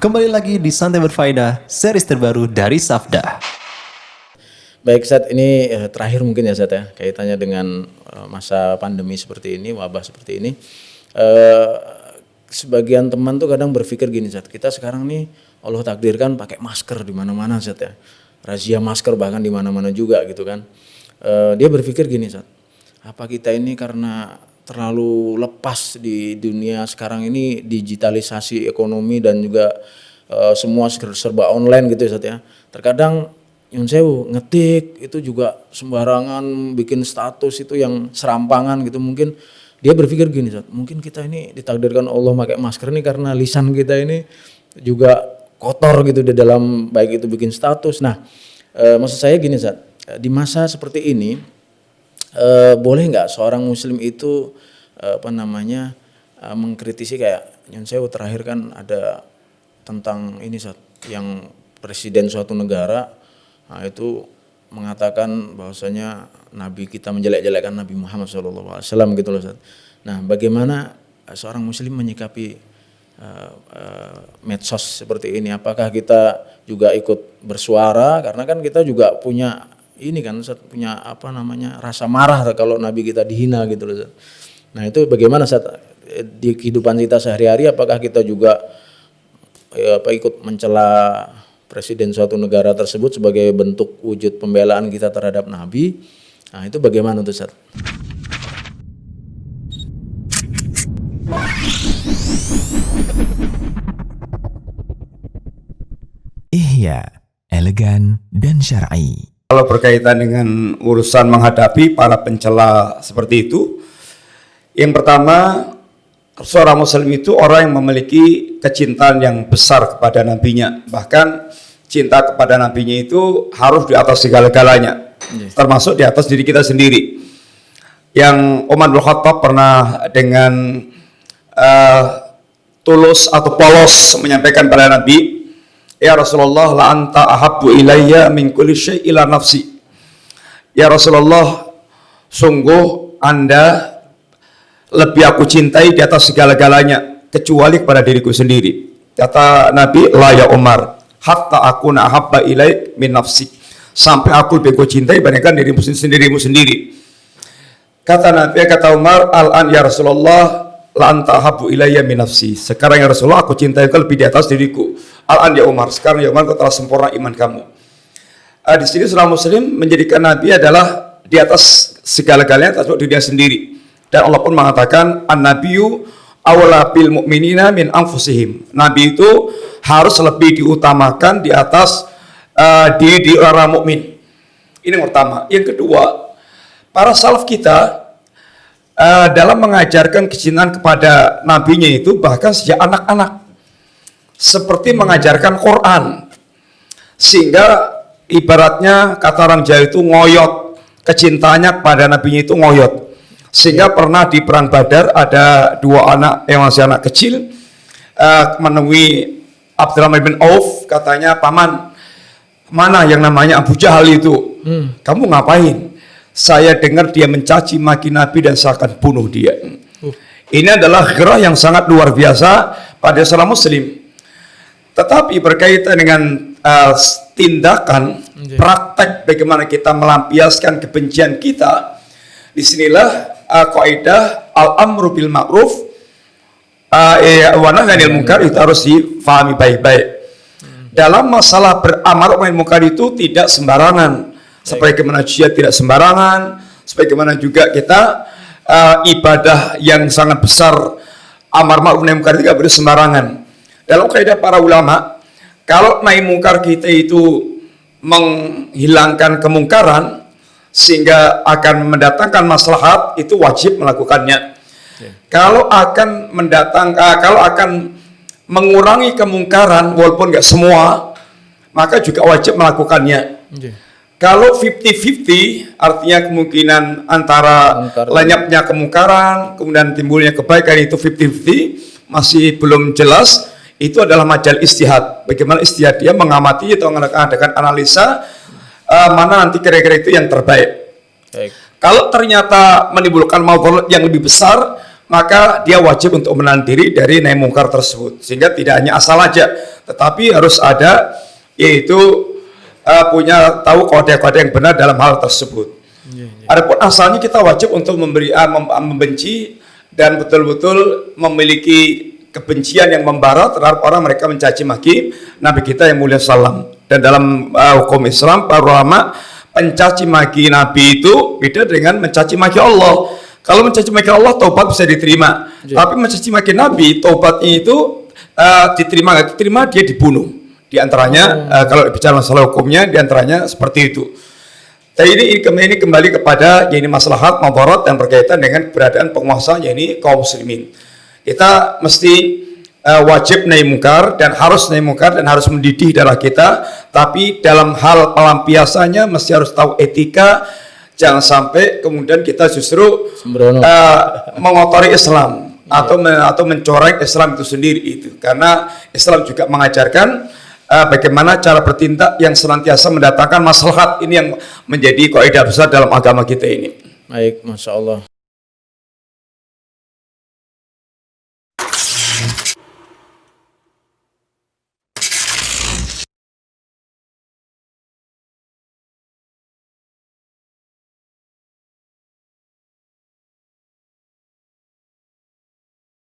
Kembali lagi di Santai Berfaedah, series terbaru dari Safda. Baik Ustadz, ini terakhir mungkin ya Ustadz ya, kaitannya dengan masa pandemi seperti ini, wabah seperti ini. Sebagian teman tuh kadang berpikir gini Ustadz, kita sekarang nih Allah takdirkan pakai masker di mana-mana Ustadz ya. Razia masker bahkan di mana-mana juga gitu kan. Dia berpikir gini Ustadz, apa kita ini karena terlalu lepas di dunia sekarang ini, digitalisasi ekonomi dan juga semua serba online gitu Ustadz ya. Terkadang Yun Sewu ngetik itu juga sembarangan, bikin status itu yang serampangan gitu. Mungkin dia berpikir gini, mungkin kita ini ditakdirkan Allah pakai masker ini karena lisan kita ini juga kotor gitu di dalam baik itu bikin status. Nah, maksud saya gini di masa seperti ini boleh nggak seorang muslim itu mengkritisi kayak Yun Sewu terakhir kan ada tentang ini yang presiden suatu negara. Nah, itu mengatakan bahwasanya Nabi kita menjelek-jelekkan Nabi Muhammad SAW gitu loh Ustaz. Nah, bagaimana seorang muslim menyikapi medsos seperti ini? Apakah kita juga ikut bersuara? Karena kan kita juga punya ini kan Ustaz, punya rasa marah kalau Nabi kita dihina gitu loh Ustaz. Nah, itu bagaimana Ustaz di kehidupan kita sehari-hari? Apakah kita juga ikut mencela presiden suatu negara tersebut sebagai bentuk wujud pembelaan kita terhadap Nabi? Nah, itu bagaimana tuh Ustaz? Ihya, elegan dan syar'i. Kalau berkaitan dengan urusan menghadapi para pencela seperti itu, yang pertama, seorang muslim itu orang yang memiliki kecintaan yang besar kepada nabinya. Bahkan cinta kepada nabinya itu harus di atas segala-galanya, termasuk di atas diri kita sendiri. Yang Umar bin Khattab pernah dengan tulus atau polos menyampaikan pada Nabi, "Ya Rasulullah, la anta ahabbu ilayya min kulli syai' ila nafsi." Ya Rasulullah, sungguh Anda lebih aku cintai di atas segala-galanya kecuali kepada diriku sendiri. Kata Nabi, "La ya Umar, hatta akuna ahabba ilaik min nafsik." Sampai aku lebih kau cintai bandingkan dirimu sendiri. Kata Nabi, kata Umar, "Al-an ya Rasulullah, la anta ahabbu ilayya min nafsi." Sekarang ya Rasulullah, aku cintai kau lebih di atas diriku. "Al-an ya Umar, sekarang ya Umar, kau telah sempurna iman kamu." Di sini seorang muslim menjadikan Nabi adalah di atas segala-galanya termasuk dirinya sendiri. Dan Allah pun mengatakan, "An-nabiyyu awla bil mu'minina min anfusihim." Nabi itu harus lebih diutamakan di atas diri orang mukmin. Ini yang pertama. Yang kedua, para salaf kita dalam mengajarkan kecintaan kepada nabinya itu bahkan sejak anak-anak, seperti mengajarkan Quran, sehingga ibaratnya kata orang Jawa itu ngoyot, kecintaannya kepada nabinya itu ngoyot. Sehingga pernah di perang Badar ada dua anak yang masih anak kecil menemui Abdurrahman bin Auf, katanya, "Paman, mana yang namanya Abu Jahal itu? Kamu ngapain?" "Saya dengar dia mencaci maki Nabi dan saya akan bunuh dia." Ini adalah gairah yang sangat luar biasa pada seorang muslim. Tetapi berkaitan dengan tindakan, praktek bagaimana kita melampiaskan kebencian kita, disinilah kaidah al-amru bil ma'ruf wa nahy anil munkar itu harus difahami baik-baik. Dalam masalah beramar ma'ruf munkar itu tidak sembarangan. Sebagaimana jihad tidak sembarangan, sebagaimana juga kita ibadah yang sangat besar amar ma'ruf nahi munkar itu tidak boleh sembarangan. Dalam kaidah para ulama, kalau nahi munkar kita itu menghilangkan kemungkaran sehingga akan mendatangkan maslahat, itu wajib melakukannya. Kalau akan kalau akan mengurangi kemungkaran walaupun nggak semua, maka juga wajib melakukannya. Kalau 50-50, artinya kemungkinan antara lenyapnya kemungkaran kemudian timbulnya kebaikan itu 50-50 masih belum jelas, itu adalah majal istihad. Bagaimana istihad dia mengamati atau mengadakan analisa mana nanti kira-kira itu yang terbaik. Baik. Kalau ternyata menimbulkan madarat yang lebih besar, maka dia wajib untuk menahan diri dari nahi mungkar tersebut. Sehingga tidak hanya asal aja, tetapi harus ada yaitu punya tahu kode-kode yang benar dalam hal tersebut. Adapun asalnya kita wajib untuk membenci dan betul-betul memiliki kebencian yang membara terhadap orang mereka mencaci maki Nabi kita yang mulia sallam. Dan dalam hukum Islam para ulama, mencaci maki Nabi itu beda dengan mencaci maki Allah. Kalau mencaci maki Allah taubat bisa diterima, tapi mencaci maki Nabi taubatnya itu diterima nggak diterima dia dibunuh. Di antaranya kalau bicara masalah hukumnya di antaranya seperti itu. Tapi ini kembali kepada ini maslahat mabarat dan berkaitan dengan keberadaan penguasa yakni kaum muslimin. Kita mesti wajib nahi mungkar dan harus nahi mungkar dan harus mendidih darah kita, tapi dalam hal pelampiasannya mesti harus tahu etika, jangan sampai kemudian kita justru mengotori Islam atau mencoreng Islam itu sendiri itu, karena Islam juga mengajarkan bagaimana cara bertindak yang senantiasa mendatangkan maslahat. Ini yang menjadi kaidah besar dalam agama kita ini. Baik, Masya Allah.